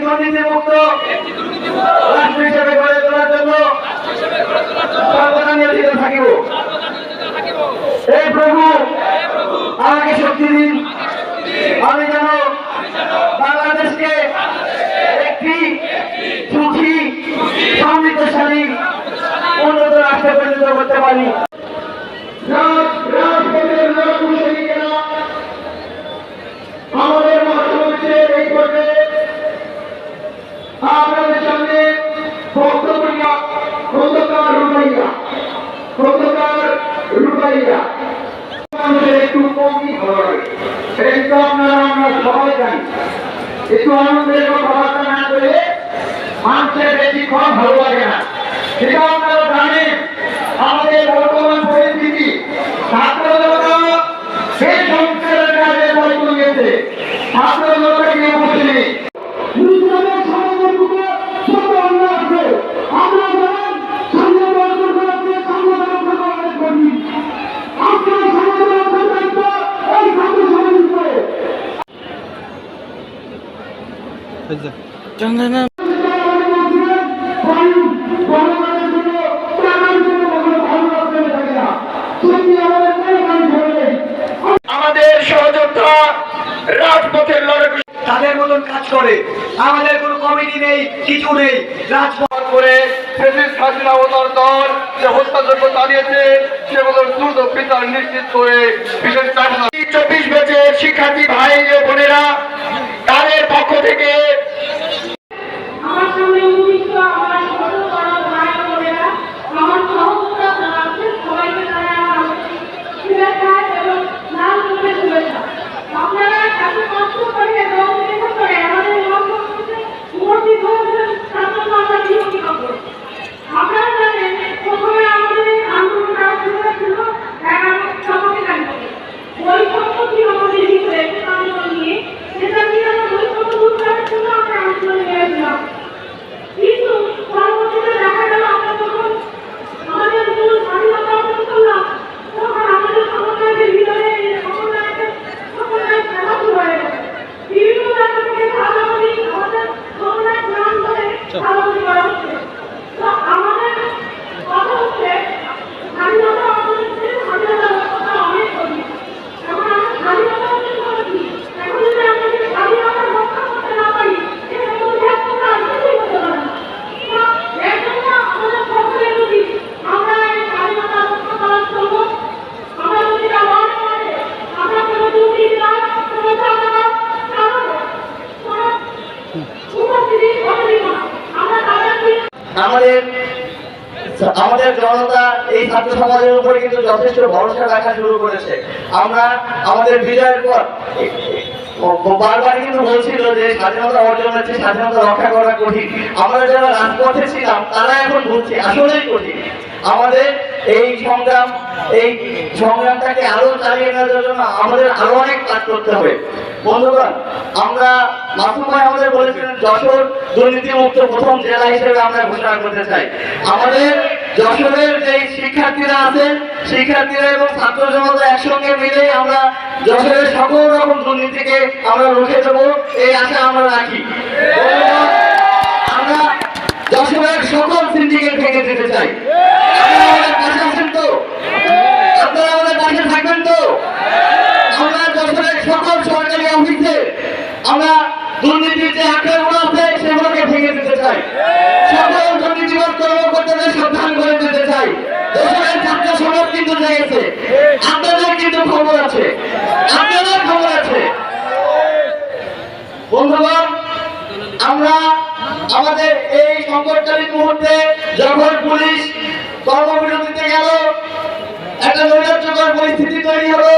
দুর্নীতিমুক্ত রাষ্ট্র হিসেবে গড়ে তোলার জন্য সর্বদা নিয়োজিত থাকিব। এই প্রভু আমাকে শক্তি দিন, আমি যেন বাংলাদেশকে একটি সুখী সমৃদ্ধশালী উন্নত রাষ্ট্রে পরিণত করতে পারি। আমাদের মহাসমাবেশের এই পর্যায়ে আপনাদের সামনে বক্তব্য খন্দকার রুবাইয়া মানুষের একটু কমই ভালো লাগে, সেটা কিন্তু আমরা সবাই জানি। একটু আনন্দের কথাবার্তা না করে মানুষের বেশিক্ষণ ভালো লাগে না, সেটা আপনারা জানেন। আমাদের বর্তমান পরিস্থিতি ছাত্র জনতা সেই সংস্কারের কাজে পরিণত হয়েছে। ছাত্র জনতা কি বলছে চন্দনা আমাদের সহযোদ্ধা রাজপথের লড়াই তাদের মতন কাজ করে। আমাদের কোনো কমিটি নেই, কিছু নেই। রাজপথ করে স্বাধীনতার দল যে হত্যাযজ্ঞ চালিয়েছে সেগুলো দ্রুত বিচার নিশ্চিত করে বিশেষ 24 ব্যাচের শিক্ষার্থী ভাই ও বোনেরা তাদের পক্ষ থেকে আমাদের জনতা এই ছাত্র সমাজের উপরে কিন্তু যথেষ্ট ভরসা রাখা শুরু করেছে। আমরা আমাদের বিজয়ের পর বারবার কিন্তু বলছিল যে স্বাধীনতা অর্জন হচ্ছে, স্বাধীনতা রক্ষা করা কঠিন। আমরা যারা রাজপথে ছিলাম তারা এখন বলছি আসলেই কঠিন। আমাদের এই সংগ্রামটাকে আরো চালিয়ে নেওয়ার জন্য আমাদের আরো অনেক কাজ করতে হবে। বন্ধুগণ, আমরা মাসুম ভাই আমাদের বলেছিলেন যশোর দুর্নীতিমুক্ত প্রথম জেলা হিসেবে আমরা ঘোষণা করতে চাই। আমাদের যশোরের যে শিক্ষার্থীরা আছেন, শিক্ষার্থীরা এবং ছাত্র জনতা একসঙ্গে মিলে আমরা যশোরের সকল রকম দুর্নীতিকে আমরা রুখে দেবো, এই আশা আমরা রাখি। আমরা যশোরের সকল সিন্ডিকেট ভেঙে দিতে চাই। আপনারা আমাদের পাশে আছেন তো? আপনারা আমাদের পাশে থাকবেন তো? আমরা যশোরের সকল সরকারি অফিসে আমরা দুর্নীতির যে আক্রমণ আছে সেগুলোকে ভেঙে দিতে চাই। সকল দুর্নীতিবাদ কর্মকর্তাদের সাবধান করে দিতে চাই। যশোরের ছাত্র সমাজ কিন্তু জেগেছে, আপনাদের কিন্তু খবর আছে, আপনাদের খবর আছে। বন্ধুগণ, আমরা আমাদের এই সংকটকালীন মুহূর্তে যখন পুলিশ কর্মবিরতিতে গেল, একটা নৈরাজ্যকর পরিস্থিতি তৈরি হলো,